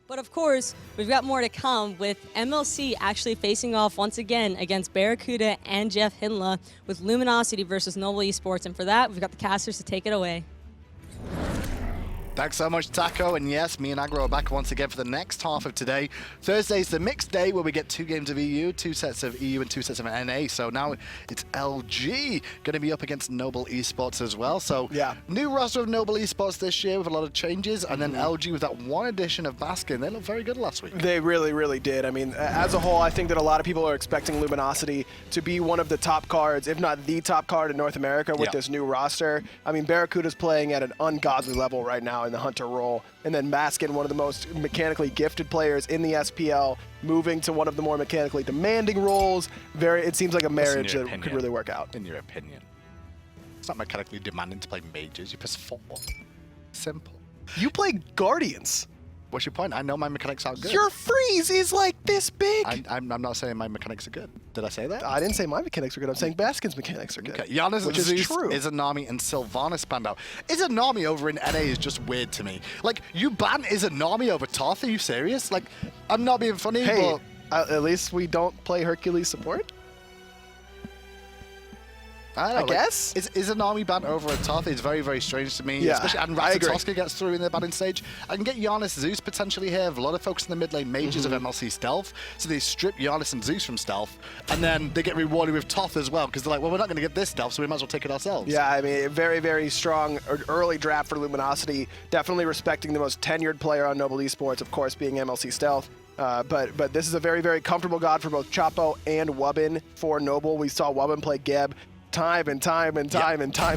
But of course, we've got more to come with MLC actually facing off once again against BaRRaCCuDDa and JeffHindla with Luminosity versus Noble Esports. And for that, we've got the casters to take it away. Thanks so much, Taco. And yes, me and Aggro are back once again for the next half of today. Thursday's the mixed day where we get 2 games of EU, 2 sets of EU and 2 sets of NA. So now it's LG going to be up against Noble Esports as well. So yeah, new roster of Noble Esports this year with a lot of changes. And then LG with that one addition of Baskin. They looked very good last week. They really, really did. I mean, as a whole, I think that a lot of people are expecting Luminosity to be one of the top cards, if not the top card in North America with this new roster. I mean, BaRRaCCuDDa's playing at an ungodly level right now in the Hunter role. And then Baskin, one of the most mechanically gifted players in the SPL, moving to one of the more mechanically demanding roles. It seems like a marriage that could really work out. In your opinion. It's not mechanically demanding to play mages. You press 4. Simple. You play Guardians. What's your point? I know my mechanics aren't good. Your freeze is like this big. I'm not saying my mechanics are good. Did I say that? I didn't say my mechanics are good. I'm saying Baskin's mechanics are good. Okay. Giannis which is is true. Izanami and Sylvanas panned out. Izanami over in NA is just weird to me. Like, you ban Izanami over Thoth? Are you serious? Like, I'm not being funny, hey, but... at least we don't play Hercules support? I guess? Is an army ban over a Thoth? It's very, very strange to me. Yeah, especially, and Ratatoskr gets through in the banning stage. I can get Giannis, Zeus potentially here. A lot of folks in the mid lane, mages of MLC stealth. So they strip Giannis and Zeus from stealth. And then they get rewarded with Thoth as well. Because they're like, well, we're not going to get this stealth, so we might as well take it ourselves. Yeah, I mean, very, very strong early draft for Luminosity. Definitely respecting the most tenured player on Noble Esports, of course, being MLC stealth. But this is a very, very comfortable god for both Chapo and Wubbn for Noble. We saw Wubbn play Geb time and time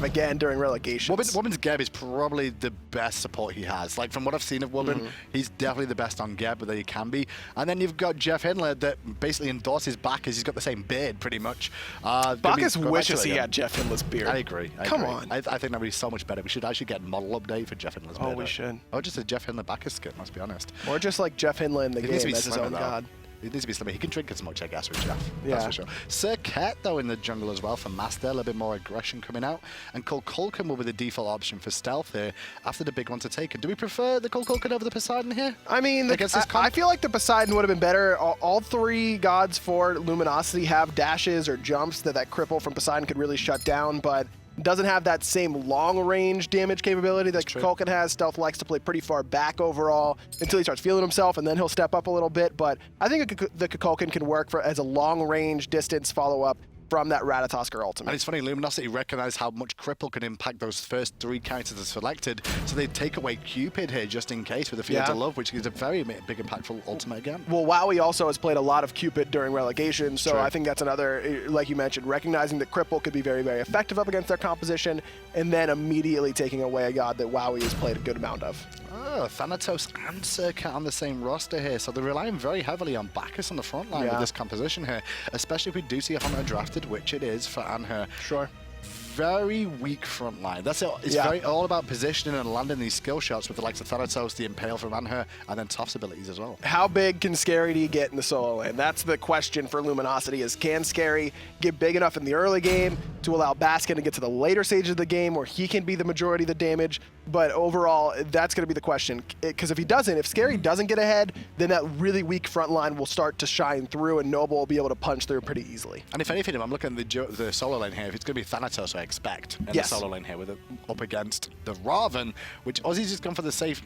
again during relegations. Wubbn's Geb is probably the best support he has. Like, from what I've seen of Wubbn, he's definitely the best on Geb that he can be. And then you've got JeffHindla that basically endorses Bacchus. He's got the same beard, pretty much. Bacchus wishes he had JeffHindla's beard. I agree. Come on. I think that would be so much better. We should actually get a model update for JeffHindla's beard. Oh, we should. Or just a JeffHindla Bacchus skit, let's be honest. Or just like JeffHindla in the game as his own god. It needs to be slimmer. He can drink as much, I guess, with Jeff. Yeah. That's for sure. Serqet, though, in the jungle as well for Master. A little bit more aggression coming out. And Kukulkan will be the default option for stealth here after the big one to take. Do we prefer the Kukulkan over the Poseidon here? I mean, I feel like the Poseidon would have been better. All 3 gods for Luminosity have dashes or jumps that cripple from Poseidon could really shut down, but doesn't have that same long-range damage capability that Kukulkan has. Stealth likes to play pretty far back overall until he starts feeling himself, and then he'll step up a little bit. But I think the Kukulkan can work as a long-range distance follow-up from that Ratatoskr ultimate. And it's funny, Luminosity recognized how much Cripple can impact those first 3 characters that are selected, so they take away Cupid here just in case with the Field of Love, which is a very big impactful ultimate again. Well, Wowy also has played a lot of Cupid during relegation, so I think that's another, like you mentioned, recognizing that Cripple could be very, very effective up against their composition, and then immediately taking away a god that Wowy has played a good amount of. Oh, Thanatos and Serqet on the same roster here, so they're relying very heavily on Bacchus on the front line with this composition here, especially if we do see a Hunter drafted, which it is for Anhur. Sure. Very weak front line. That's it. It's very all about positioning and landing these skill shots with the likes of Thanatos, the Impale from Anhur, and then Thoth's abilities as well. How big can ScaryD get in the solo lane? That's the question for Luminosity, is can Scary get big enough in the early game to allow Baskin to get to the later stages of the game where he can be the majority of the damage? But overall, that's going to be the question. Because if he doesn't, if Scary doesn't get ahead, then that really weak front line will start to shine through, and Noble will be able to punch through pretty easily. And if anything, I'm looking at the solo lane here. If it's going to be Thanatos, I expect, in the solo lane here, with it up against the Ravana, which Uzzy's just gone for the safe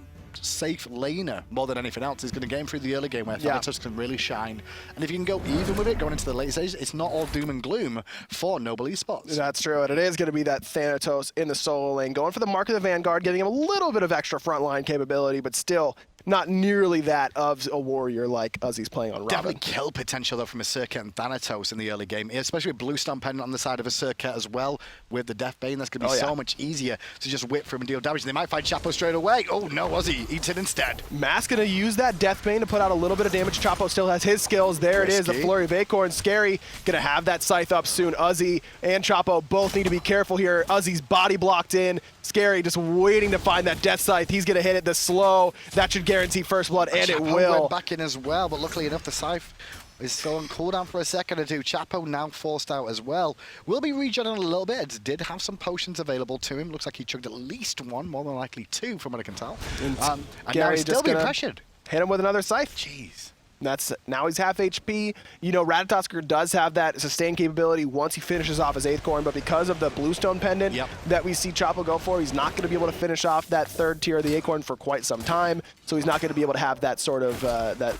laner more than anything else. He's going to game through the early game where Thanatos can really shine. And if you can go even with it going into the late stages, it's not all doom and gloom for Noble Esports. That's true, and it is going to be that Thanatos in the solo lane, going for the Mark of the Vanguard, getting him a little bit of extra frontline capability, but still not nearly that of a warrior like Uzzy's playing on Ravana. Definitely kill potential though from a Serqet and Thanatos in the early game, especially with Blue Stomp pendant on the side of a Serqet as well with the Death Bane. That's going to be so much easier to just whip through and deal damage. And they might find Chapo straight away. Oh no, Uzzy eats it instead. Mass going to use that Death Bane to put out a little bit of damage. Chapo still has his skills. There it is, the Flurry of Acorns. Scary going to have that Scythe up soon. Uzzy and Chapo both need to be careful here. Uzzy's body blocked in. Scary just waiting to find that Death Scythe. He's going to hit it the slow. That should guarantee first blood, and it will. Went back in as well, but luckily enough, the Scythe is still on cooldown for a second or two. Chapo now forced out as well. Will be regenerating a little bit. It did have some potions available to him. Looks like he chugged at least 1, more than likely 2 from what I can tell. And now he's still being pressured. hit him with another Scythe. Jeez. Now he's half HP. You know, Ratatoskr does have that sustain capability once he finishes off his 8th coin, but because of the Bluestone Pendant that we see Chapo go for, he's not going to be able to finish off that 3rd tier of the 8th coin for quite some time, so he's not going to be able to have that sort of that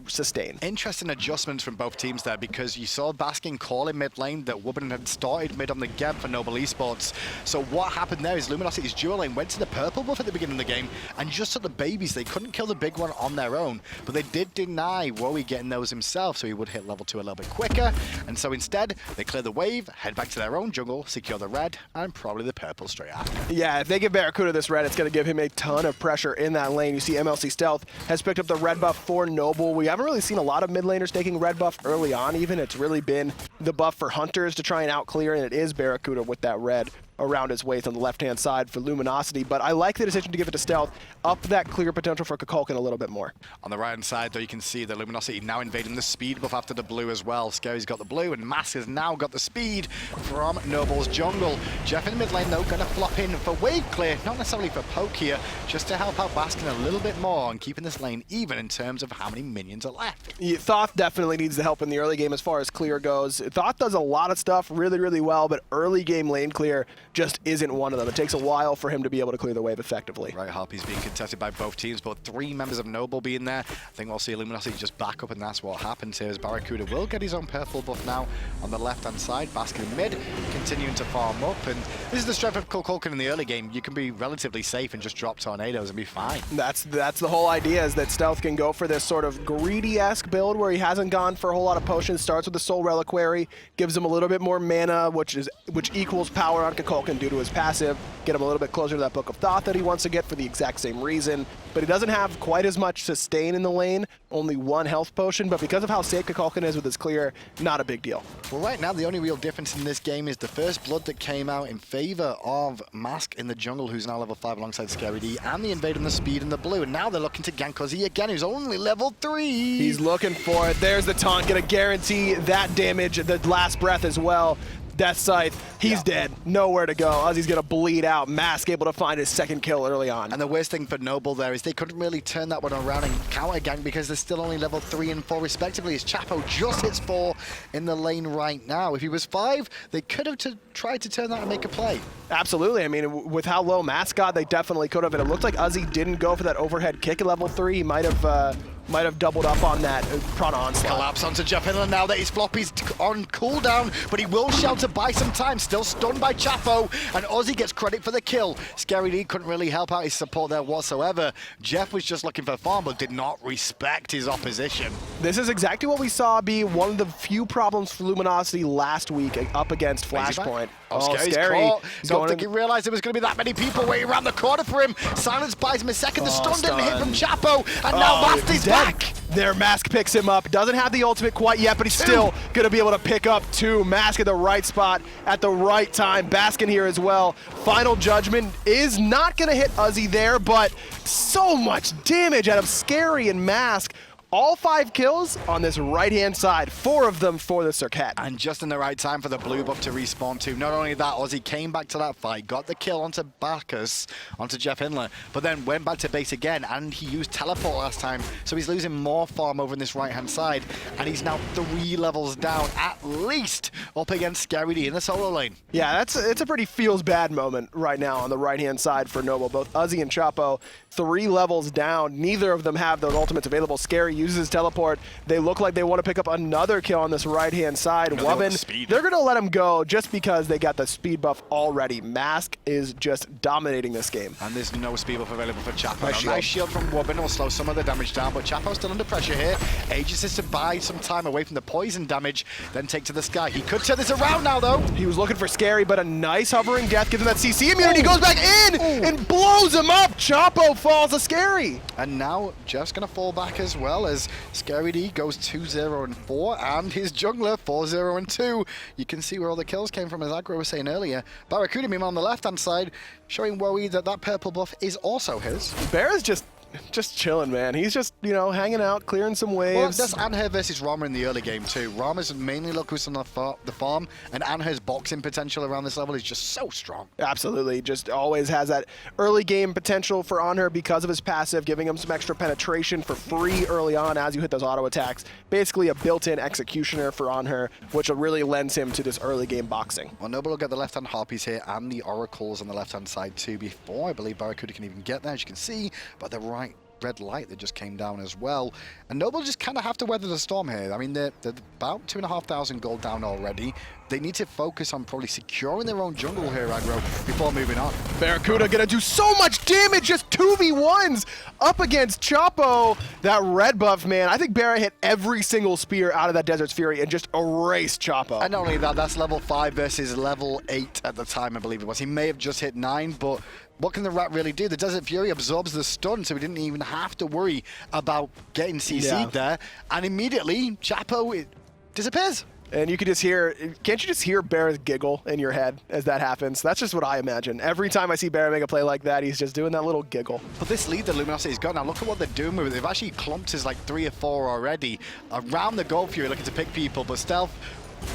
sustain. Interesting adjustments from both teams there, because you saw Baskin call in mid lane that Wubbn had started mid on the Geb for Noble Esports. So what happened there is Luminosity's dual lane went to the purple buff at the beginning of the game and just took the babies. They couldn't kill the big one on their own, but they did deny Wowy getting those himself, so he would hit level 2 a little bit quicker. And so instead, they clear the wave, head back to their own jungle, secure the red, and probably the purple straight after. Yeah, if they give BaRRaCCuDDa this red, it's going to give him a ton of pressure in that lane. You see MLC Stealth has picked up the red buff for Noble. We haven't really seen a lot of mid laners taking red buff early on even. It's really been the buff for Hunters to try and out clear, and it is BaRRaCCuDDa with that red around his waist on the left-hand side for Luminosity. But I like the decision to give it to Stealth, up that clear potential for Kukulkan a little bit more. On the right-hand side, though, you can see the Luminosity now invading the speed buff after the blue as well. Scary's got the blue, and Mask has now got the speed from Noble's jungle. Jeff in mid lane, though, going to flop in for wave clear, not necessarily for poke here, just to help out Baskin a little bit more and keeping this lane even in terms of how many minions are left. Yeah, Thoth definitely needs the help in the early game as far as clear goes. Thoth does a lot of stuff really, really well, but early game lane clear just isn't one of them. It takes a while for him to be able to clear the wave effectively. Right, Harpy's being contested by both teams, but 3 members of Noble being there. I think we'll see Luminosity just back up, and that's what happens here as BaRRaCCuDDa will get his own purple buff now on the left-hand side. Baskin mid, continuing to farm up, and this is the strength of Kukulkan in the early game. You can be relatively safe and just drop tornadoes and be fine. That's the whole idea, is that Stealth can go for this sort of greedy-esque build where he hasn't gone for a whole lot of potions, starts with the Soul Reliquary, gives him a little bit more mana, which equals power on Kukulkan due to his passive, get him a little bit closer to that Book of Thoth that he wants to get for the exact same reason. But he doesn't have quite as much sustain in the lane, only 1 health potion, but because of how safe Kukulkan is with his clear, not a big deal. Well, right now, the only real difference in this game is the first blood that came out in favor of Mask in the jungle, who's now level 5 alongside ScaryD, and the invade on the speed in the blue. And now they're looking to gank Uzzy again, who's only level 3. He's looking for it. There's the taunt, gonna guarantee that damage, the last breath as well. Death Scythe, he's dead. Nowhere to go. Uzzy's gonna bleed out. Mask able to find his 2nd kill early on. And the worst thing for Noble there is they couldn't really turn that one around and counter gank because they're still only level 3 and 4 respectively, as Chapo just hits 4 in the lane right now. If he was 5, they could have tried to turn that and make a play. Absolutely. I mean, with how low Mask got, they definitely could have. And it looked like Uzzy didn't go for that overhead kick at level 3. He might have doubled up on that Prana Onslaught. Collapse onto JeffHindla now that his floppy's on cooldown, but he will shout to buy some time. Still stunned by Chapo, and Uzzy gets credit for the kill. ScaryD couldn't really help out his support there whatsoever. Jeff was just looking for farm, but did not respect his opposition. This is exactly what we saw be one of the few problems for Luminosity last week up against Flashpoint. Oh, Scary. Don't think he realized there was going to be that many people waiting around the corner for him. Silence buys him a second. The stun didn't hit from Chapo, and now Masty's back. There, Mask picks him up. Doesn't have the ultimate quite yet, but he's still going to be able to pick up 2. Mask at the right spot at the right time. Baskin here as well. Final Judgment is not going to hit Uzzy there, but so much damage out of Scary and Mask. All 5 kills on this right-hand side, 4 of them for the Serqet. And just in the right time for the blue buff to respawn too. Not only that, Uzzy came back to that fight, got the kill onto Bacchus, onto JeffHindla, but then went back to base again, and he used teleport last time, so he's losing more farm over in this right-hand side, and he's now 3 levels down, at least, up against ScaryD in the solo lane. Yeah, it's a pretty feels-bad moment right now on the right-hand side for Noble. Both Uzzy and Chapo, 3 levels down. Neither of them have those ultimates available. Scary uses his teleport. They look like they want to pick up another kill on this right-hand side. Wubbn, they're going to let him go just because they got the speed buff already. Mask is just dominating this game. And there's no speed buff available for Chapo. Nice shield from Wubbn will slow some of the damage down, but Chapo's still under pressure here. Aegis is to buy some time away from the poison damage, then take to the sky. He could turn this around now, though. He was looking for Scary, but a nice hovering death gives him that CC immunity. Goes back in and blows him up. Chapo falls to Scary. And now Jeff's going to fall back as well, as ScaryD goes 2-0-4, and his jungler 4-0-2. You can see where all the kills came from, as Aggro was saying earlier. BaRRaCCuDDa, meanwhile, on the left-hand side, showing Wowy that that purple buff is also his. BaRRa's just just chilling, man. He's just, you know, hanging out, clearing some waves. Well, that's Anhur versus Rama in the early game too. Rama's mainly locus on the farm, and Anhur's boxing potential around this level is just so strong. Absolutely, just always has that early game potential for Anhur because of his passive, giving him some extra penetration for free early on as you hit those auto attacks. Basically a built-in executioner for Anhur, which really lends him to this early game boxing. Well, Noble will get the left-hand Harpies here and the Oracles on the left-hand side too before I believe BaRRaCCuDDa can even get there, as you can see, but the right red light that just came down as well. And Noble just kind of have to weather the storm here. I mean, they're about 2,500 gold down already. They need to focus on probably securing their own jungle here, aggro, before moving on. BaRRaCCuDDa gonna do so much damage, just 2v1s up against Chapo. That red buff, man. I think Barra hit every single spear out of that Desert's Fury and just erased Chapo. And not only that, that's level 5 versus level 8 at the time, I believe it was. He may have just hit 9, but what can the Rat really do? The Desert Fury absorbs the stun, so he didn't even have to worry about getting CC'd there. And immediately, Chapo, it disappears. And you can just hear, can't you just hear Barra's giggle in your head as that happens? That's just what I imagine. Every time I see Barra make a play like that, he's just doing that little giggle. But this lead that Luminosity's got now, look at what they're doing with it. They've actually clumped his like 3 or 4 already around the Gold Fury looking to pick people, but Stealth,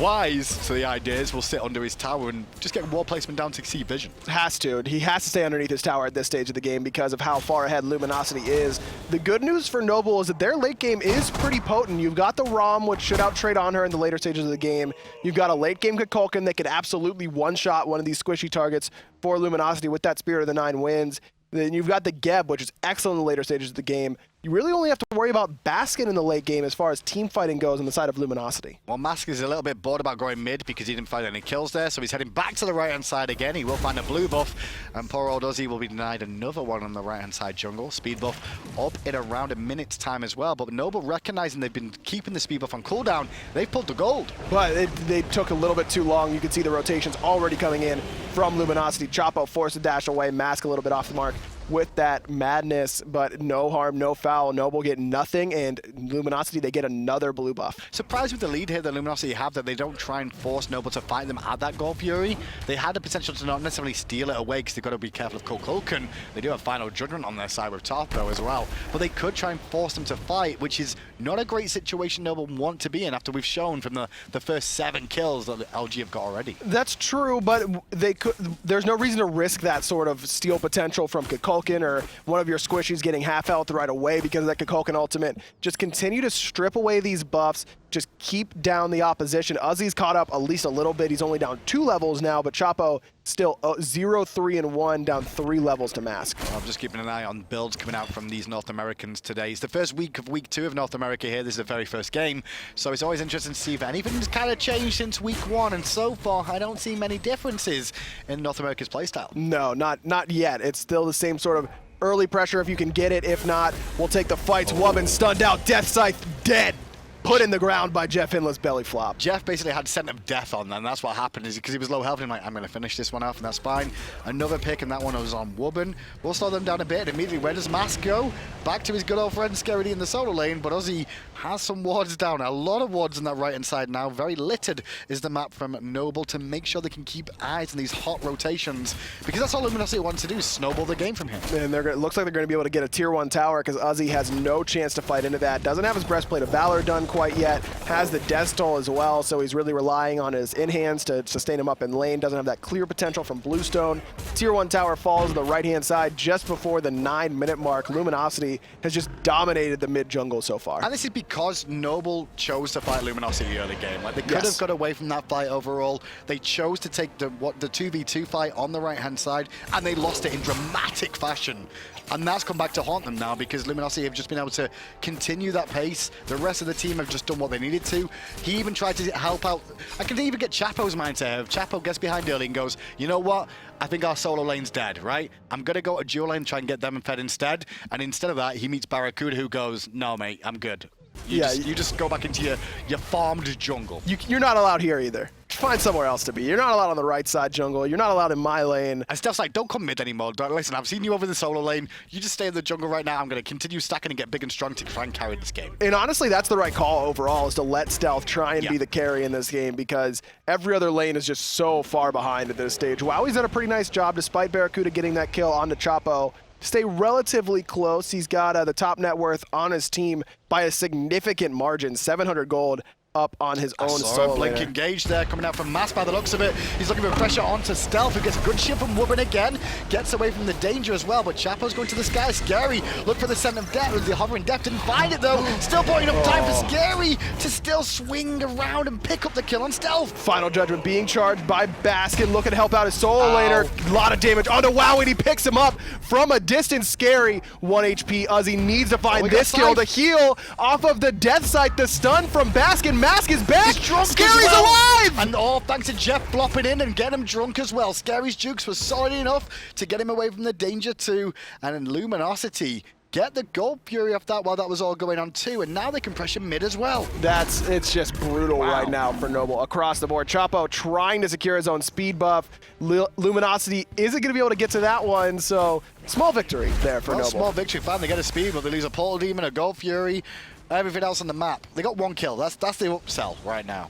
wise, so the idea is will sit under his tower and just get wall placement down to see vision. Has to. He has to stay underneath his tower at this stage of the game because of how far ahead Luminosity is. The good news for Noble is that their late game is pretty potent. You've got the Rom, which should out-trade Anhur in the later stages of the game. You've got a late game Kukulkan that could absolutely one-shot one of these squishy targets for Luminosity with that Spirit of the 9 Winds. Then you've got the Geb, which is excellent in the later stages of the game. You really only have to worry about Baskin in the late game as far as team fighting goes on the side of Luminosity. Well, Mask is a little bit bored about going mid because he didn't find any kills there, so he's heading back to the right-hand side again. He will find a blue buff, and poor old Uzzy will be denied another one on the right-hand side jungle. Speed buff up in around a minute's time as well, but Noble recognizing they've been keeping the speed buff on cooldown, they've pulled the gold. But they took a little bit too long. You can see the rotations already coming in from Luminosity. Chapo forced to dash away, Mask a little bit off the mark with that madness, but no harm, no foul. Noble get nothing, and Luminosity, they get another blue buff. Surprised with the lead here that Luminosity have that they don't try and force Noble to fight them at that Gold Fury. They had the potential to not necessarily steal it away because they've got to be careful of Kukulkan. They do have Final Judgment on their side with Thoth though as well, but they could try and force them to fight, which is not a great situation Noble want to be in after we've shown from the first 7 kills that LG have got already. That's true, but they could. There's no reason to risk that sort of steal potential from Kukulkan or one of your squishies getting half health right away because of that Kukulkan ultimate. Just continue to strip away these buffs. Just keep down the opposition. Uzzy's caught up at least a little bit. He's only down 2 levels now, but Chapo still 0, 3, and 1, down 3 levels to Mask. I'm just keeping an eye on builds coming out from these North Americans today. It's the first week of week 2 of North America here. This is the very first game, so it's always interesting to see if anything's kind of changed since week 1, and so far I don't see many differences in North America's playstyle. No, not yet. It's still the same sort of early pressure if you can get it. If not, we'll take the fights. Wubbn stunned out, Death Scythe dead. Put in the ground by JeffHindla's belly flop. Jeff basically had scent of death on them. That's what happened, is because he was low health. I'm like, I'm going to finish this one off, and that's fine. Another pick, and that one was on Wubbn. We'll slow them down a bit, and immediately, where does Mask go? Back to his good old friend Scaredy in the solo lane, but Uzzy has some wards down. A lot of wards on that right-hand side now. Very littered is the map from Noble to make sure they can keep eyes on these hot rotations, because that's all Luminosity wants to do, is snowball the game from here. And it looks like they're going to be able to get a tier 1 tower because Uzzy has no chance to fight into that. Doesn't have his Breastplate of Valor done quite yet. Has the Death Stole as well, so he's really relying on his in-hands to sustain him up in lane. Doesn't have that clear potential from Bluestone. Tier 1 tower falls to the right-hand side just before the 9-minute mark. Luminosity has just dominated the mid-jungle so far. And this is because Noble chose to fight Luminosity early game. Like, they could have got away from that fight overall. They chose to take the 2v2 fight on the right-hand side, and they lost it in dramatic fashion. And that's come back to haunt them now because Luminosity have just been able to continue that pace. The rest of the team have just done what they needed to. He even tried to help out. I can even get Chapo's mindset. If Chapo gets behind early and goes, you know what? I think our solo lane's dead, right? I'm going to go to dual lane and try and get them fed instead. And instead of that, he meets BaRRaCCuDDa, who goes, no, mate, I'm good. You just go back into your farmed jungle. You're not allowed here either. Find somewhere else to be. You're not allowed on the right side jungle. You're not allowed in my lane. And Steph's like, don't come mid anymore. Listen, I've seen you over the solo lane. You just stay in the jungle right now. I'm going to continue stacking and get big and strong to try and carry this game. And honestly, that's the right call overall, is to let Stealth try and be the carry in this game because every other lane is just so far behind at this stage. Wowy's done a pretty nice job despite BaRRaCCuDDa getting that kill onto Chapo. stay relatively close. He's got the top net worth on his team by a significant margin, 700 gold up on his own solo Blink laner. engage there coming out from Mass by the looks of it. He's looking for pressure onto Stealth, who gets a good shield from Wubbn again. Gets away from the danger as well, but Chapo's going to the sky. Scary, look for the scent of death. The hovering death didn't find it though. Still putting up time for Scary to still swing around and pick up the kill on Stealth. Final Judgment being charged by Baskin, looking to help out his solo laner. A lot of damage onto Wowy, and he picks him up from a distance. Scary, 1 HP. Uzzy needs to find this kill to heal off of the death sight. The stun from Baskin. Mask is back. Scary's alive! And all thanks to Jeff flopping in and getting him drunk as well. Scary's jukes was solid enough to get him away from the danger too. And then Luminosity get the gold fury off that while that was all going on too. And now they can pressure mid as well. It's just brutal right now for Noble across the board. Chapo trying to secure his own speed buff. Luminosity isn't going to be able to get to that one, so small victory there for Noble. Small victory, fine. They get a speed, but they lose a Portal Demon, a Gold Fury, everything else on the map. They got 1 kill. That's the upsell right now.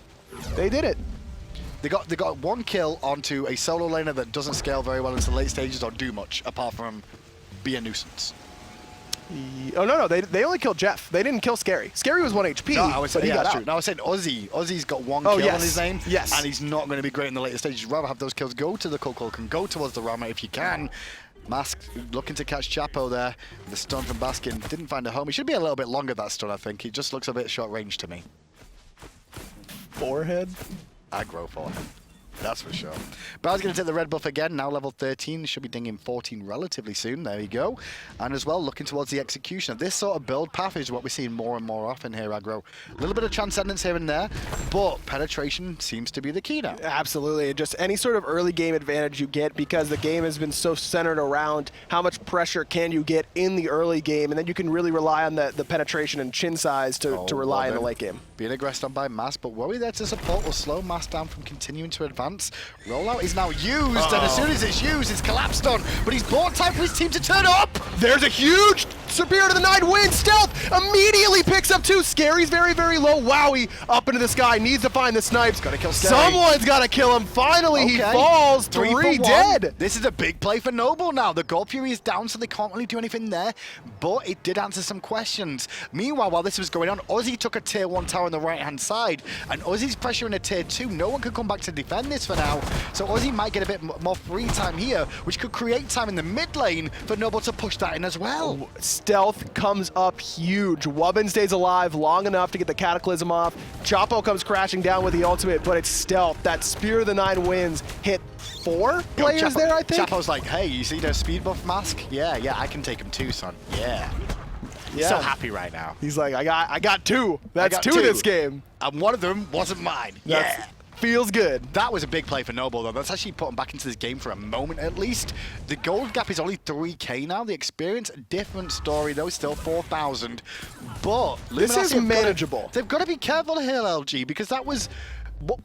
They did it. They got 1 kill onto a solo laner that doesn't scale very well into the late stages or do much apart from be a nuisance. Oh, no, they only killed Jeff. They didn't kill Scary. Scary was 1 HP, No, I was but saying, he got that's out. true. No, I was saying Uzzy. Uzzy's got 1 kill on his name, yes. and he's not going to be great in the later stages. You'd rather have those kills go to the Kukulkan, go towards the Rama if you can. Mask looking to catch Chapo there. The stun from Baskin didn't find a home. It should be a little bit longer, that stun, I think. It just looks a bit short range to me. Forehead? Aggro forehead. That's for sure. Brad's going to take the red buff again, now level 13. Should be dinging 14 relatively soon. There you go. And as well, looking towards the execution. This sort of build path is what we're seeing more and more often here, Aggro. A little bit of transcendence here and there, but penetration seems to be the key now. Absolutely. Just any sort of early game advantage you get, because the game has been so centered around how much pressure can you get in the early game, and then you can really rely on the penetration and chin size to rely in the late game. Being aggressed on by Mass, but Wowy there to support will slow Mass down from continuing to advance. Rollout is now used, and as soon as it's used, it's collapsed on, but he's bought time for his team to turn up! There's a huge Superior to the 9 win. Stealth immediately picks up 2. Scary's very, very low. Wowy up into the sky, needs to find the snipes. Gotta kill Scary. Someone's gotta kill him. Finally, he falls. 3 dead. This is a big play for Noble now. The Gold Fury is down, so they can't really do anything there, but it did answer some questions. Meanwhile, while this was going on, Uzzy took a tier 1 tower on the right-hand side, and Uzzy's pressuring a tier 2. No one can come back to defend this for now, so Uzzy might get a bit more free time here, which could create time in the mid lane for Noble to push that in as well. Stealth comes up huge. Wubbn stays alive long enough to get the Cataclysm off. Chapo comes crashing down with the ultimate, but it's Stealth. That Spear of the 9 wins hit 4 players there, I think. Chapo's like, hey, you see the speed buff mask? Yeah, I can take him too, son. Yeah. He's so happy right now. He's like, I got 2. That's 2 this game. And one of them wasn't mine. Yeah. Feels good. That was a big play for Noble, though. That's actually put him back into this game for a moment, at least. The gold gap is only 3K now. The experience, different story, though, still 4,000. But this is manageable. They've got to be careful here, LG, because that was...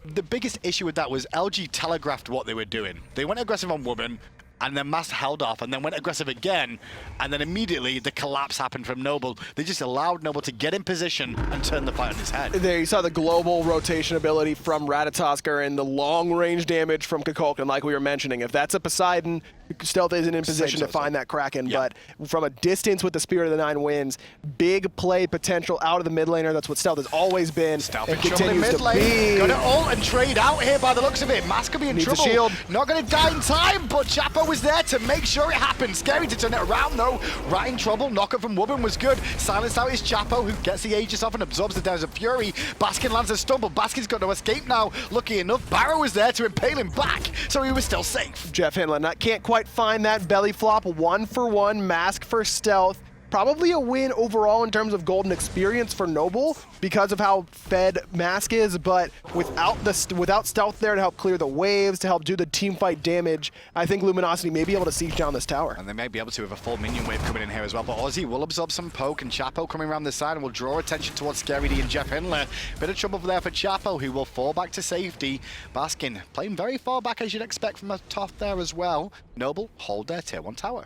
the biggest issue with that was LG telegraphed what they were doing. They went aggressive on Wubbn, and then Mass held off, and then went aggressive again, and then immediately the collapse happened from Noble. They just allowed Noble to get in position and turn the fight on his head. There you saw the global rotation ability from Ratatoskr and the long-range damage from Kukulkan, like we were mentioning. If that's a Poseidon, Stealth isn't in position to find that Kraken, but from a distance with the Spirit of the 9 wins, big play potential out of the mid laner. That's what Stealth has always been. Stealth and continues to be. Gonna ult and trade out here by the looks of it. Mass could be in trouble. Shield. Not gonna die in time, but Chapo was there to make sure it happened. Scary to turn it around though. Right in trouble. Knocker from Wubbn was good. Silenced out is Chapo, who gets the Aegis off and absorbs the Dares of Fury. Baskin lands a stun, but Baskin's got no escape now. Lucky enough, BaRRa was there to impale him back, so he was still safe. JeffHindla can't quite find that belly flop. 1-for-1 Mask for Stealth. Probably a win overall in terms of golden experience for Noble because of how fed Mask is, but without Stealth there to help clear the waves, to help do the team fight damage, I think Luminosity may be able to siege down this tower. And they may be able to with a full minion wave coming in here as well, but Uzzy will absorb some poke, and Chapo coming around the side and will draw attention towards ScaryD and JeffHindla. Bit of trouble there for Chapo, who will fall back to safety. Baskin playing very far back as you'd expect from a Thoth there as well. Noble hold their tier 1 tower.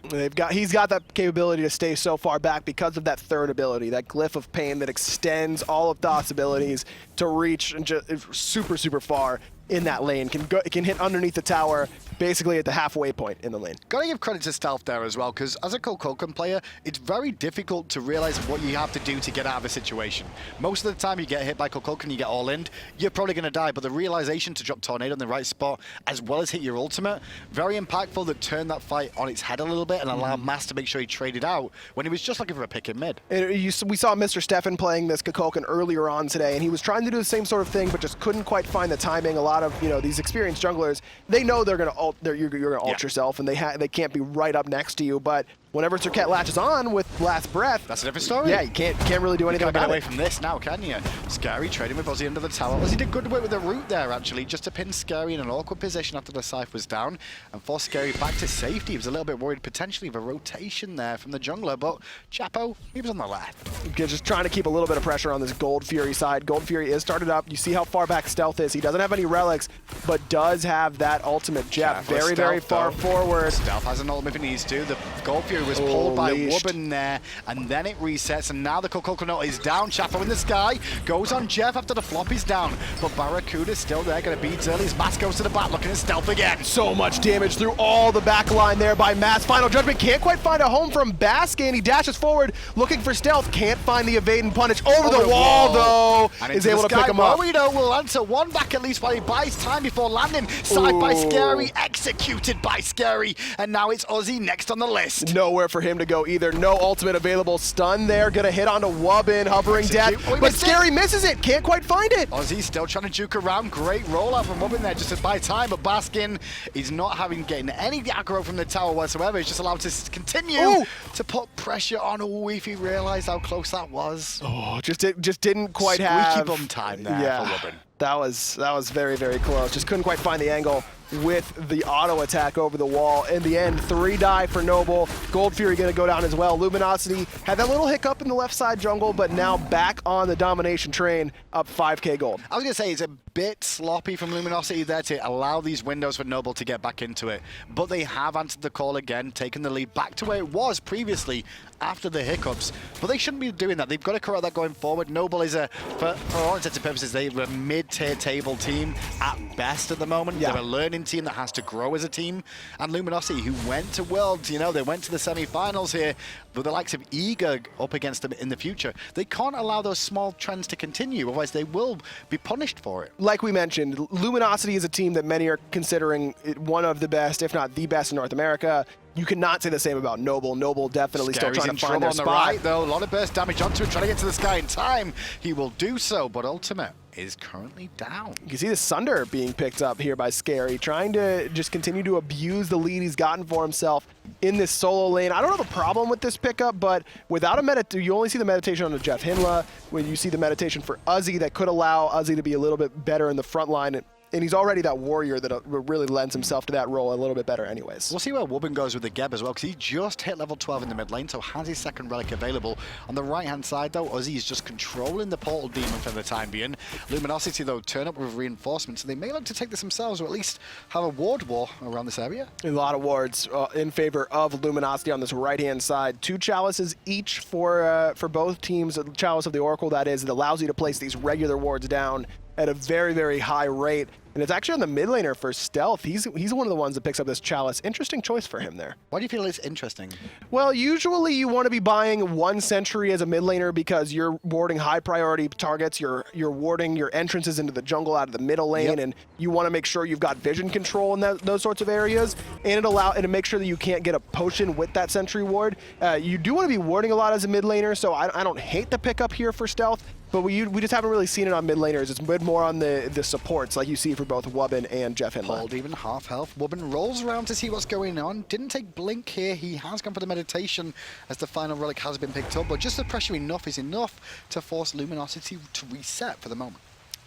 He's got that capability to stay so far back because of that third ability, that Glyph of Pain that extends all of Thoth's abilities to reach and just super, super far in that lane. Can hit underneath the tower, basically at the halfway point in the lane. Gotta give credit to Stealth there as well, because as a Kukulkan player, it's very difficult to realize what you have to do to get out of a situation. Most of the time you get hit by Kukulkan, you get all in, you're probably gonna die, but the realization to drop Tornado in the right spot, as well as hit your ultimate, very impactful that turned that fight on its head a little bit and allowed Mass to make sure he traded out when he was just looking for a pick in mid. We saw Mr. Stefan playing this Kukulkan earlier on today, and he was trying to do the same sort of thing, but just couldn't quite find the timing. A lot of these experienced junglers, they know they're gonna you're gonna ult yourself, and they can't be right up next to you. But whenever Serqet latches on with Last Breath, that's a different story. Yeah, you can't really do anything about it. Get away from this now, can you? Scary trading with Uzzy under the tower. Uzzy did good work with the root there, actually, just to pin Scary in an awkward position after the Scythe was down and force Scary back to safety. He was a little bit worried potentially of a rotation there from the jungler, but Chapo, he was on the left. Just trying to keep a little bit of pressure on this Gold Fury side. Gold Fury is started up. You see how far back Stealth is. He doesn't have any relics, but does have that ultimate. Jeff, very far forward. Stealth has an ultimate if he needs to. The Gold Fury was pulled by Wubbn there, and then it resets, and now the Kukulkan is down. Chapo in the sky, goes on Jeff after the flop is down, but BaRRaCCuDDa is still there, gonna beat early as Mass goes to the back, looking at Stealth again. So much damage through all the back line there by Mass. Final Judgment can't quite find a home from Baskin. He dashes forward, looking for Stealth, can't find the evade and punish. Over the wall, though, and is able to pick him up. Burrito will answer one back at least while he buys time before landing. Side by Scary, executed by Scary, and now it's Uzzy next on the list. Nowhere for him to go either. No ultimate available. Stun there, gonna hit onto Wubbn, hovering death, but Scary misses it, can't quite find it. Uzzy's still trying to juke around. Great rollout from Wubbn there just to buy time, but Baskin is not getting any aggro from the tower whatsoever. He's just allowed to continue to put pressure on Wowy if he realized how close that was. Oh, just didn't quite have squeaky bum time there for Wubbn. That was very close. Just couldn't quite find the angle with the auto attack over the wall. In the end, 3 die for Noble. Gold Fury gonna go down as well. Luminosity had that little hiccup in the left side jungle, but now back on the domination train, up 5k gold. I was gonna say it's a bit sloppy from Luminosity there to allow these windows for Noble to get back into it, but they have answered the call again, taken the lead back to where it was previously after the hiccups. But they shouldn't be doing that. They've got to correct that going forward. Noble is for all intents and purposes, they're a mid-tier table team at best at the moment. They're a learning team that has to grow as a team. And Luminosity, who went to Worlds, they went to the semi-finals here with the likes of Eager up against them in the future. They can't allow those small trends to continue, otherwise they will be punished for it. Like we mentioned, Luminosity is a team that many are considering one of the best, if not the best in North America. You cannot say the same about Noble. Noble definitely still trying to find their spot. Right, though. A lot of burst damage onto him, trying to get to the sky in time. He will do so, but ultimate is currently down. You can see the Sunder being picked up here by Scary, trying to just continue to abuse the lead he's gotten for himself in this solo lane. I don't have a problem with this pickup, but without a you only see the meditation on the JeffHindla, when you see the meditation for Uzzy that could allow Uzzy to be a little bit better in the front line. And he's already that warrior that really lends himself to that role a little bit better anyways. We'll see where Wubbn goes with the Geb as well, because he just hit level 12 in the mid lane, so has his second relic available. On the right-hand side, though, Uzzy is just controlling the Portal Demon for the time being. Luminosity, though, turn up with reinforcements, so they may look to take this themselves, or at least have a ward war around this area. A lot of wards in favor of Luminosity on this right-hand side. 2 chalices each for both teams. A chalice of the Oracle, that is, that allows you to place these regular wards down at a very high rate. And it's actually on the mid laner for Stealth. He's one of the ones that picks up this chalice. Interesting choice for him there. Why do you feel it's interesting? Well, usually you want to be buying 1 sentry as a mid laner because you're warding high priority targets. You're warding your entrances into the jungle out of the middle lane, and you want to make sure you've got vision control in those sorts of areas. And it makes sure that you can't get a potion with that sentry ward. You do want to be warding a lot as a mid laner, so I don't hate the pickup here for Stealth. But we just haven't really seen it on mid laners. It's been more on the supports, like you see for both Wubbn and JeffHindla. Hold even half health. Wubbn rolls around to see what's going on. Didn't take Blink here. He has gone for the meditation as the final relic has been picked up. But just the pressure enough is enough to force Luminosity to reset for the moment.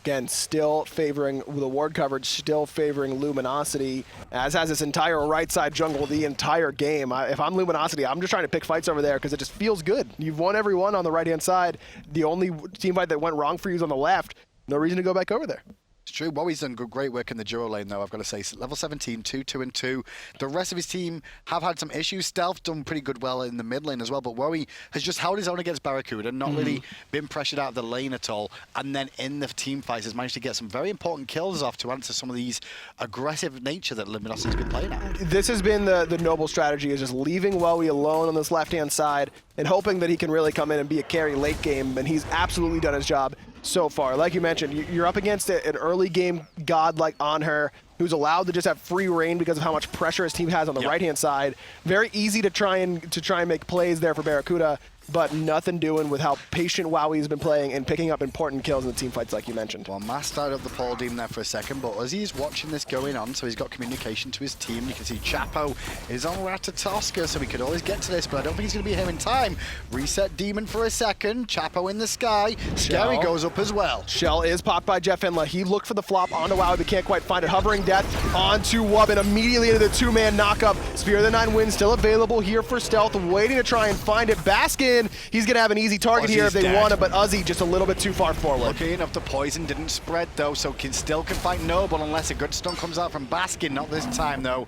Again, still favoring the ward coverage, still favoring Luminosity, as has this entire right side jungle the entire game. If I'm Luminosity, I'm just trying to pick fights over there because it just feels good. You've won every one on the right-hand side. The only team fight that went wrong for you is on the left. No reason to go back over there. It's true. Wowy's done great work in the duo lane, though, I've got to say. Level 17, 2-2-2. The rest of his team have had some issues. Stealth done pretty good well in the mid lane as well, but Wowy has just held his own against BaRRaCCuDDa, not really been pressured out of the lane at all, and then in the team fights has managed to get some very important kills off to answer some of these aggressive nature that Luminosity's been playing at. This has been the noble strategy, is just leaving Wowy alone on this left-hand side and hoping that he can really come in and be a carry late game, and he's absolutely done his job so far. Like you mentioned, you're up against an early game god like Anhur, who's allowed to just have free reign because of how much pressure his team has on the right-hand side. Very easy to try and make plays there for BaRRaCCuDDa, but nothing doing with how patient Wowy's been playing and picking up important kills in the team fights like you mentioned. Well, Mass started up the Paul Demon there for a second, but as he's watching this going on, so he's got communication to his team. You can see Chapo is on Ratatoskr, so we could always get to this, but I don't think he's going to be here in time. Reset Demon for a second. Chapo in the sky. Scary goes up as well. Shell is popped by JeffHindla. He looked for the flop onto Wowy, but can't quite find it. Hovering Death onto Wubbn, immediately into the two-man knockup. Spear of the Nine Winds still available here for Stealth, waiting to try and find it. Baskin, he's going to have an easy target here if they want it, but Uzzy just a little bit too far forward. Lucky enough, the poison didn't spread though, so still can fight Noble unless a good stun comes out from Baskin. Not this time though.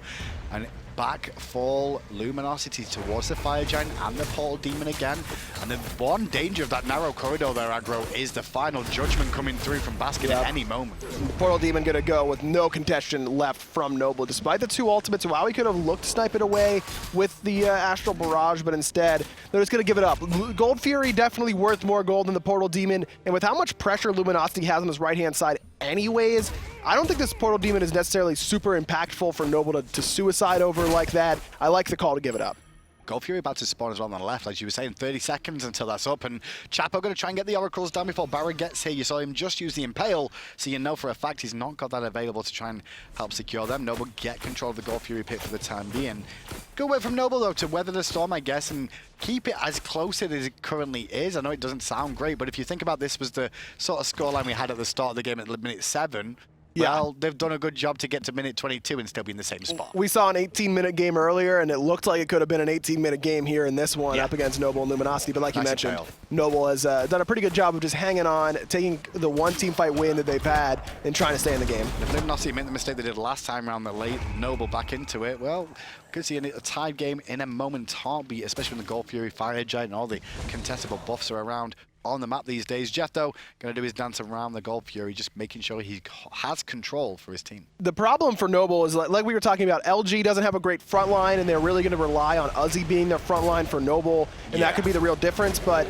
And back fall Luminosity towards the Fire Giant and the Portal Demon again. And the one danger of that narrow corridor there, aggro, is the final judgment coming through from Baskin at any moment. The Portal Demon gonna go with no contention left from Noble. Despite the two ultimates, Wowy could have looked to snipe it away with the Astral Barrage, but instead, they're just gonna give it up. Gold Fury definitely worth more gold than the Portal Demon, and with how much pressure Luminosity has on his right-hand side anyways, I don't think this Portal Demon is necessarily super impactful for Noble to suicide over like that. I like the call to give it up. Gold Fury about to spawn as well on the left, like you were saying, 30 seconds until that's up, and Chapo going to try and get the Oracles down before BaRRa gets here. You saw him just use the Impale, so you know for a fact he's not got that available to try and help secure them. Noble get control of the Gold Fury pit for the time being. Good work from Noble, though, to weather the storm, I guess, and keep it as close as it currently is. I know it doesn't sound great, but if you think about this was the sort of scoreline we had at the start of the game at minute 7, well, they've done a good job to get to minute 22 and still be in the same spot. We saw an 18-minute game earlier, and it looked like it could have been an 18-minute game here in this one up against Noble and Luminosity. But like you mentioned, Noble has done a pretty good job of just hanging on, taking the one team fight win that they've had, and trying to stay in the game. If Luminosity made the mistake they did last time around, the late Noble back into it, well, could see a tied game in a moment's heartbeat, especially when the Gold Fury, Fire Giant, and all the contestable buffs are around on the map these days. Jeff, though, going to do his dance around the Gold Fury, just making sure he has control for his team. The problem for Noble is, like we were talking about, LG doesn't have a great front line, and they're really going to rely on Uzzy being their front line for Noble, and that could be the real difference, but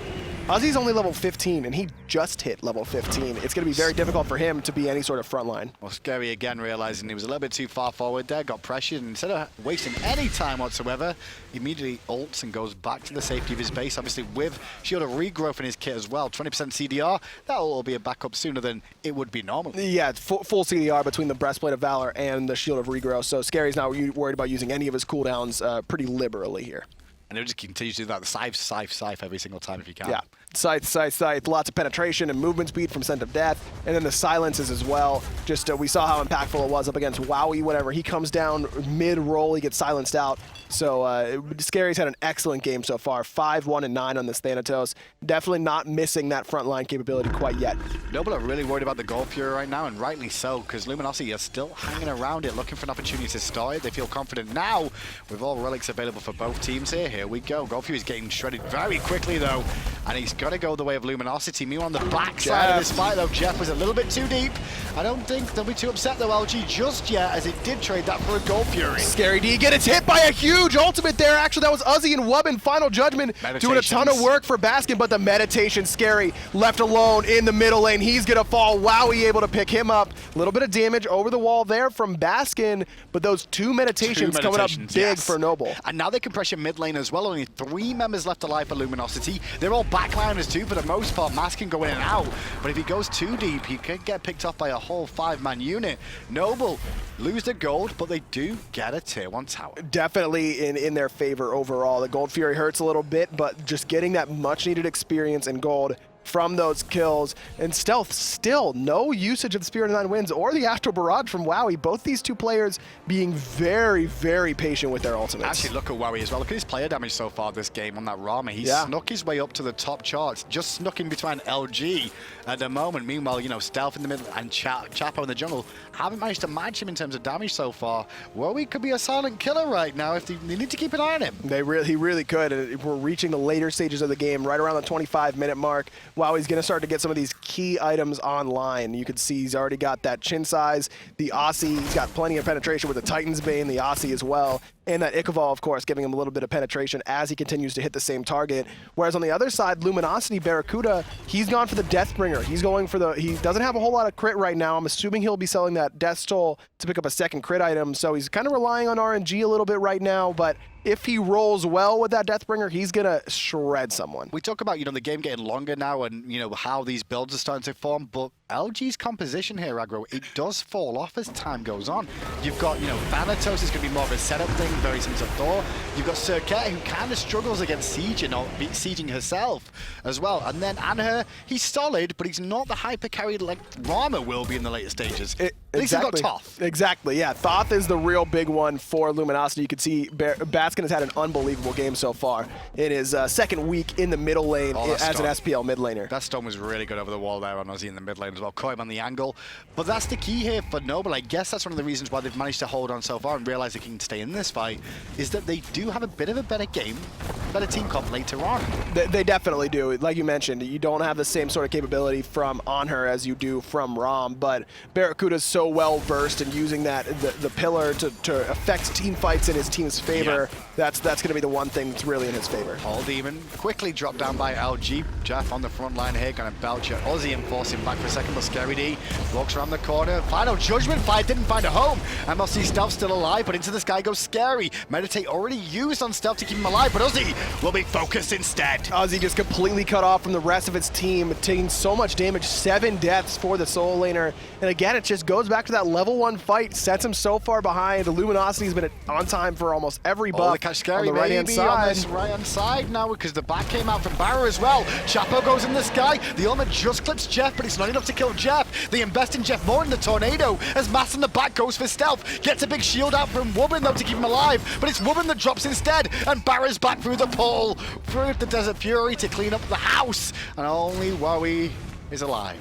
Uzzy's only level 15, and he just hit level 15. It's going to be very difficult for him to be any sort of front line. Well, Scary again realizing he was a little bit too far forward there, got pressured, and instead of wasting any time whatsoever, immediately ults and goes back to the safety of his base, obviously with Shield of Regrowth in his kit as well. 20% CDR, that'll all be a backup sooner than it would be normally. Yeah, full CDR between the Breastplate of Valor and the Shield of Regrowth, so Scary's not worried about using any of his cooldowns pretty liberally here. And he'll just continue to do that, the scythe every single time if you can. Yeah, scythe, lots of penetration and movement speed from Scent of Death, and then the silences as well. Just we saw how impactful it was up against Wowy. Whenever he comes down mid-roll, he gets silenced out. So Scary's had an excellent game so far, 5-1-9 on this Thanatos. Definitely not missing that frontline capability quite yet. Noble are really worried about the Gold Fury right now, and rightly so, because Luminosity are still hanging around it, looking for an opportunity to start it. They feel confident now with all relics available for both teams here. Here we go. Gold Fury's getting shredded very quickly, though, and he's got to go the way of Luminosity. Meanwhile, on the back side of this fight, though, Jeff was a little bit too deep. I don't think they'll be too upset, though, LG, just yet, as it did trade that for a Gold Fury. Scary D gets hit by a huge ultimate there. Actually, that was Uzzy and Wubbn, Final Judgment, doing a ton of work for Baskin, but the meditation, Scary left alone in the middle lane. He's going to fall. Wowy able to pick him up. A little bit of damage over the wall there from Baskin, but those two meditations coming up big for Noble. And now they can pressure mid lane as well. Only 3 members left alive for Luminosity. They're all backliners too for the most part. Mask can go in and out, but if he goes too deep, he could get picked off by a whole 5-man unit. Noble lose the gold, but they do get a tier 1 tower. Definitely in their favor overall. The Gold Fury hurts a little bit, but just getting that much needed experience and gold from those kills. And Stealth still no usage of the Spirit of Nine Winds or the Astral Barrage from Wowy. Both these two players being very, very patient with their ultimates. Actually, look at Wowy as well. Look at his player damage so far this game on that Rama. He snuck his way up to the top charts, just snuck in between LG at the moment. Meanwhile, you know, Stealth in the middle and Chapo in the jungle haven't managed to match him in terms of damage so far. Wowy could be a silent killer right now if they need to keep an eye on him. He really could. And we're reaching the later stages of the game, right around the 25-minute mark. Wowie's going to start to get some of these key items online. You can see he's already got that chin size, the Aussie. He's got plenty of penetration with the Titan's Bane, the Aussie as well. And that Ichaival, of course, giving him a little bit of penetration as he continues to hit the same target. Whereas on the other side, Luminosity, BaRRaCCuDDa, he's gone for the Deathbringer. He's going for the... He doesn't have a whole lot of crit right now. I'm assuming he'll be selling that Death Toll to pick up a second crit item. So he's kind of relying on RNG a little bit right now, but if he rolls well with that Deathbringer, he's going to shred someone. We talk about, you know, the game getting longer now and, you know, how these builds are starting to form, but LG's composition here, Aggro, it does fall off as time goes on. You've got, you know, Thanatos is going to be more of a setup thing, very similar to Thor. You've got Serqet, who kind of struggles against sieging or sieging herself as well. And then Anhur, he's solid, but he's not the hyper carry like Rama will be in the later stages. At least he's got Thoth. Exactly, yeah. Thoth is the real big one for Luminosity. You can see Baskin has had an unbelievable game so far in his second week in the middle lane as an SPL mid laner. That stone was really good over the wall there on Uzzy in the mid lane as well. Caught him on the angle. But that's the key here for Noble. I guess that's one of the reasons why they've managed to hold on so far and realize they can stay in this fight, is that they do have a bit of a better game, better team comp later on. They definitely do. Like you mentioned, you don't have the same sort of capability from Anhur as you do from Ram, but BaRRaCCuDDa's so well versed in using that the pillar to affect team fights in his team's favor. Yeah. That's going to be the one thing that's really in his favor. All Demon quickly dropped down by LG. Jeff on the front line here, going to belch at Uzzy and force him back for a second, but skirmishes walks around the corner. Final Judgment fight didn't find a home. MLC Stealth still alive, but into the sky goes Scary. Meditate already used on Stealth to keep him alive, but Uzzy will be focused instead. Uzzy just completely cut off from the rest of its team, taking so much damage, 7 deaths for the solo laner. And again, it just goes back to that level 1 fight, sets him so far behind. Luminosity's been on time for almost every buff. Catch Scary on the right-hand side. On this right-hand side now, because the back came out from BaRRa as well. Chapo goes in the sky. The ultimate just clips Jeff, but it's not enough to kill Jeff. They invest in Jeff more in the tornado as Mass in the back goes for stealth. Gets a big shield out from Wubbn though to keep him alive, but it's Wubbn that drops instead, and BaRRa's back through the portal, through the Desert Fury to clean up the house, and only Wowy is alive.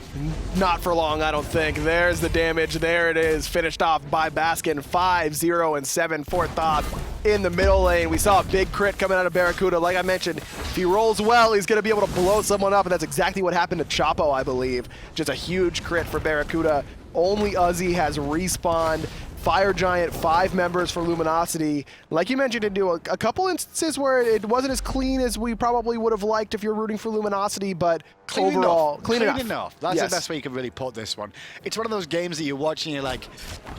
Not for long, I don't think. There's the damage. There it is, finished off by Baskin. 5-0-7 for Thoth in the middle lane. We saw a big crit coming out of BaRRaCCuDDa. Like I mentioned, if he rolls well, he's going to be able to blow someone up, and that's exactly what happened to Chapo, I believe. Just a huge crit for BaRRaCCuDDa. Only Uzzy has respawned. Fire Giant, 5 members for Luminosity. Like you mentioned, to do a couple instances where it wasn't as clean as we probably would have liked if you're rooting for Luminosity, but overall, clean enough. That's the best way you can really put this one. It's one of those games that you're watching, you're like,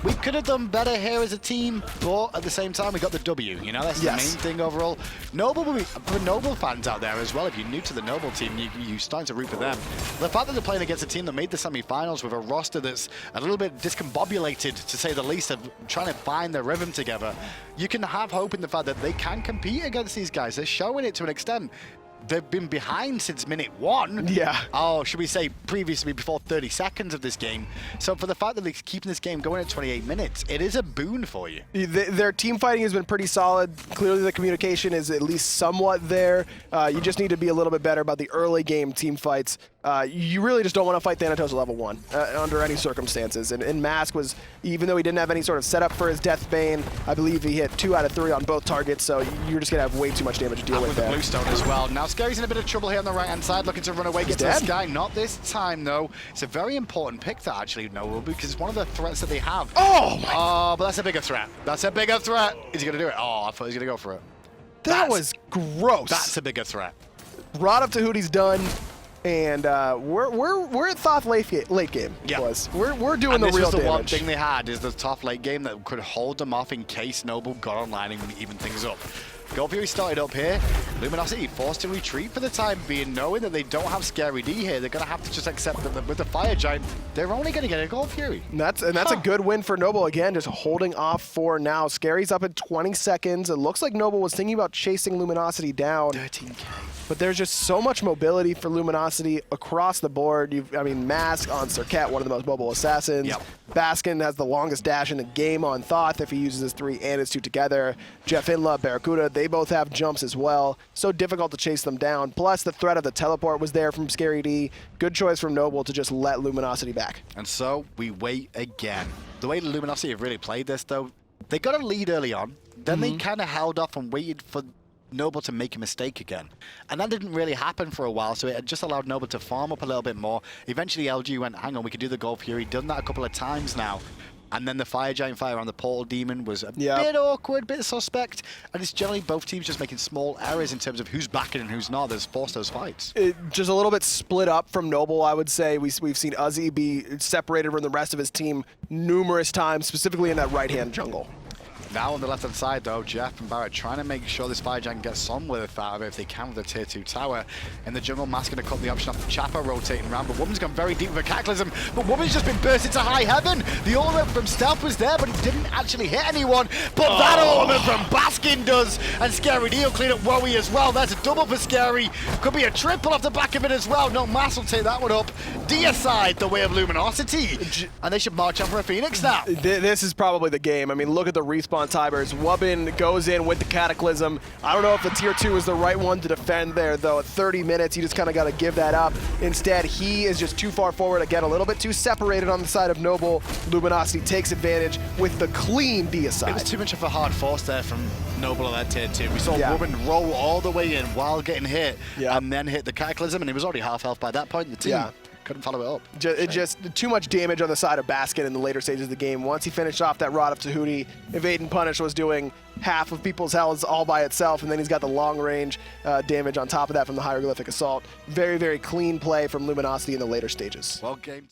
we could have done better here as a team, but at the same time, we got the W, you know? That's the main thing overall. Noble, for Noble fans out there as well, if you're new to the Noble team, you're starting to root for them. The fact that they're playing against a team that made the semi-finals with a roster that's a little bit discombobulated, to say the least, of trying to find their rhythm together, you can have hope in the fact that they can compete against these guys. They're showing it to an extent. They've been behind since minute 1. Yeah. Oh, should we say previously before 30 seconds of this game. So for the fact that they're keeping this game going at 28 minutes, it is a boon for you. Their team fighting has been pretty solid. Clearly the communication is at least somewhat there. You just need to be a little bit better about the early game team fights. You really just don't want to fight Thanatos at level 1 under any circumstances. And Mask was, even though he didn't have any sort of setup for his Death Bane, I believe he hit 2 out of 3 on both targets, so you're just going to have way too much damage to deal with the there. Bluestone as well. Now Scary's in a bit of trouble here on the right-hand side, looking to run away, get to the sky. Not this time, though. It's a very important pick that actually, Noble, because it's one of the threats that they have. Oh, but that's a bigger threat. That's a bigger threat. Is he going to do it? Oh, I thought he was going to go for it. That was gross. That's a bigger threat. Rod up to Hootie's done. And we're at Thoth late game. Yeah. We're doing the real damage. This was the one thing they had, is the Thoth late game that could hold them off in case Noble got online and even things up. Gold Fury started up here. Luminosity forced to retreat for the time being, knowing that they don't have Scary D here. They're going to have to just accept that with the Fire Giant, they're only going to get a Gold Fury. And that's a good win for Noble. Again, just holding off for now. Scary's up at 20 seconds. It looks like Noble was thinking about chasing Luminosity down. 13K. but there's just so much mobility for Luminosity across the board. I mean, Mask on Serqet, one of the most mobile assassins. Yep. Baskin has the longest dash in the game on Thoth if he uses his 3 and his 2 together. JeffHindla, BaRRaCCuDDa, they both have jumps as well. So difficult to chase them down. Plus, the threat of the teleport was there from ScaryD. Good choice from Noble to just let Luminosity back. And so we wait again. The way Luminosity have really played this, though, they got a lead early on. Then they kind of held off and waited for Noble to make a mistake again. And that didn't really happen for a while, so it had just allowed Noble to farm up a little bit more. Eventually, LG went, hang on, we could do the Gold Fury. Done that a couple of times now. And then the Fire Giant fire on the Portal Demon was a bit awkward, bit suspect. And it's generally both teams just making small errors in terms of who's backing and who's not that's forced those fights. Just a little bit split up from Noble, I would say. We've seen Uzzy be separated from the rest of his team numerous times, specifically in that right-hand jungle. Now on the left-hand side, though, Jeff and Barrett trying to make sure this Fire Giant gets some with out of it if they can with the Tier 2 tower. In the jungle, Mask going to cut the option off Elchapo rotating around, but Wubbn's gone very deep with a Cataclysm, but Wubbn's just been burst into high heaven. The ultimate from Stealth was there, but it didn't actually hit anyone. But that ultimate from Baskin does, and ScaryD will clean up Wowy as well. That's a double for Scary. Could be a triple off the back of it as well. No, Mask will take that one up. Deicide the way of Luminosity, and they should march on for a Phoenix now. This is probably the game. I mean, look at the respawn timers. Wubbn goes in with the Cataclysm. I don't know if the Tier 2 is the right one to defend there, though. At 30 minutes, you just kind of got to give that up. Instead, he is just too far forward, again, a little bit too separated on the side of Noble. Luminosity takes advantage with the clean Deicide. It was too much of a hard force there from Noble on that Tier 2. We saw Wubbn roll all the way in while getting hit, and then hit the Cataclysm, and he was already half health by that point. The team couldn't follow it up. Just too much damage on the side of Baskin in the later stages of the game. Once he finished off that Rod of Tahuti, Evade and Punish was doing half of people's health all by itself, and then he's got the long range damage on top of that from the Hieroglyphic Assault. Very, very clean play from Luminosity in the later stages. Well gamed.